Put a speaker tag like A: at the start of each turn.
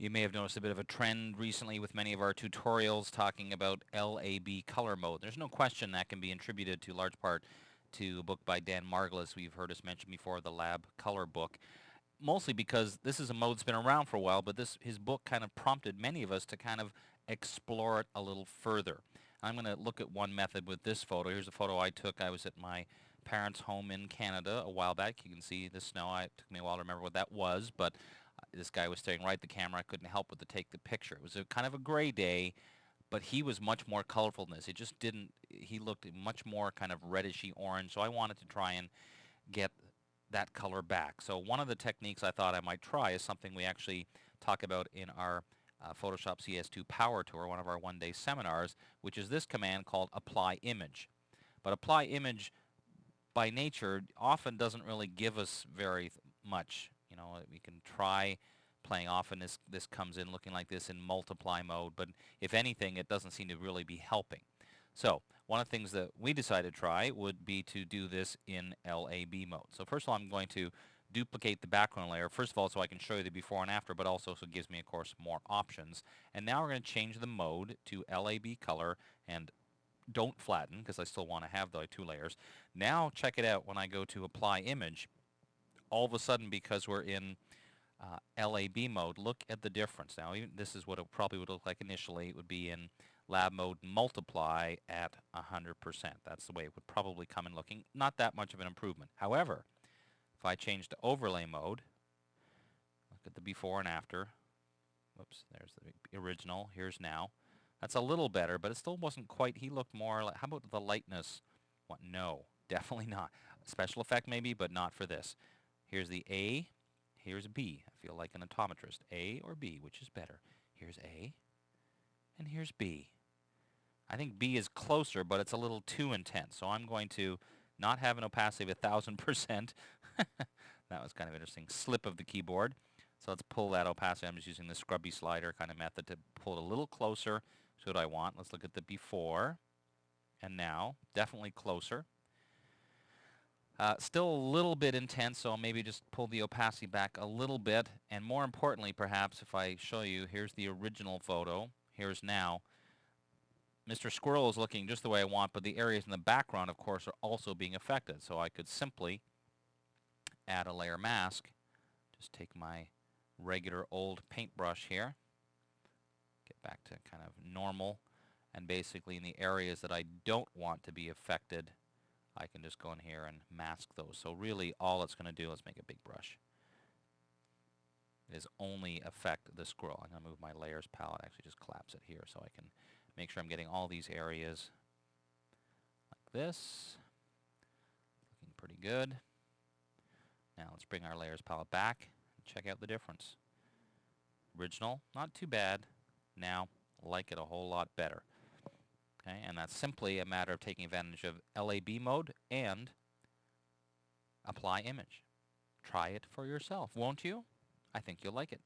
A: You may have noticed a bit of a trend recently with many of our tutorials talking about LAB color mode. There's no question that can be attributed to large part to a book by Dan Margulis we've heard us mention before, the Lab Color book. Mostly because this is a mode that's been around for a while, but his book kind of prompted many of us to kind of explore it a little further. I'm going to look at one method with this photo. Here's a photo I took. I was at my parents' home in Canada a while back. You can see the snow. It took me a while to remember what that was, but this guy was staring right at the camera. I couldn't help but to take the picture. It was a kind of a gray day, but he was much more colorful than this. It just didn't, he looked much more kind of reddishy orange, so I wanted to try and get that color back. So one of the techniques I thought I might try is something we actually talk about in our Photoshop CS2 Power Tour, one of our one-day seminars, which is this command called Apply Image. But Apply Image by nature often doesn't really give us very much. You know, we can try playing off, and this comes in looking like this in multiply mode, but if anything, it doesn't seem to really be helping. So one of the things that we decided to try would be to do this in LAB mode. So first of all, I'm going to duplicate the background layer, first of all, so I can show you the before and after, but also so it gives me, of course, more options. And now we're going to change the mode to LAB color, and don't flatten because I still want to have the two layers. Now check it out when I go to apply image. All of a sudden, because we're in LAB mode, look at the difference. Now this is what it probably would look like initially. It would be in lab mode multiply at 100%. That's the way it would probably come in looking. Not that much of an improvement. However, if I change to overlay mode, look at the before and after. Whoops, there's the original. Here's now. That's a little better, but it still wasn't quite. He looked more like, how about the lightness? What? No, definitely not. Special effect maybe, but not for this. Here's the A. Here's B. I feel like an optometrist. A or B, which is better? Here's A, and here's B. I think B is closer, but it's a little too intense. So I'm going to not have an opacity of 1,000%. That was kind of interesting. Slip of the keyboard. So let's pull that opacity. I'm just using the scrubby slider kind of method to pull it a little closer to what I want. Let's look at the before and now. Definitely closer. Still a little bit intense, so I'll maybe just pull the opacity back a little bit. And more importantly, perhaps, if I show you, here's the original photo. Here's now. Mr. Squirrel is looking just the way I want, but the areas in the background, of course, are also being affected. So I could simply add a layer mask. Just take my regular old paintbrush here. Get back to kind of normal. And basically in the areas that I don't want to be affected, I can just go in here and mask those. So really all it's going to do, let's make a big brush, is only affect the squirrel. I'm going to move my layers palette, actually just collapse it here so I can make sure I'm getting all these areas like this. Looking pretty good. Now let's bring our layers palette back and check out the difference. Original, not too bad. Now, like it a whole lot better. Okay, and that's simply a matter of taking advantage of LAB mode and apply image. Try it for yourself, won't you? I think you'll like it.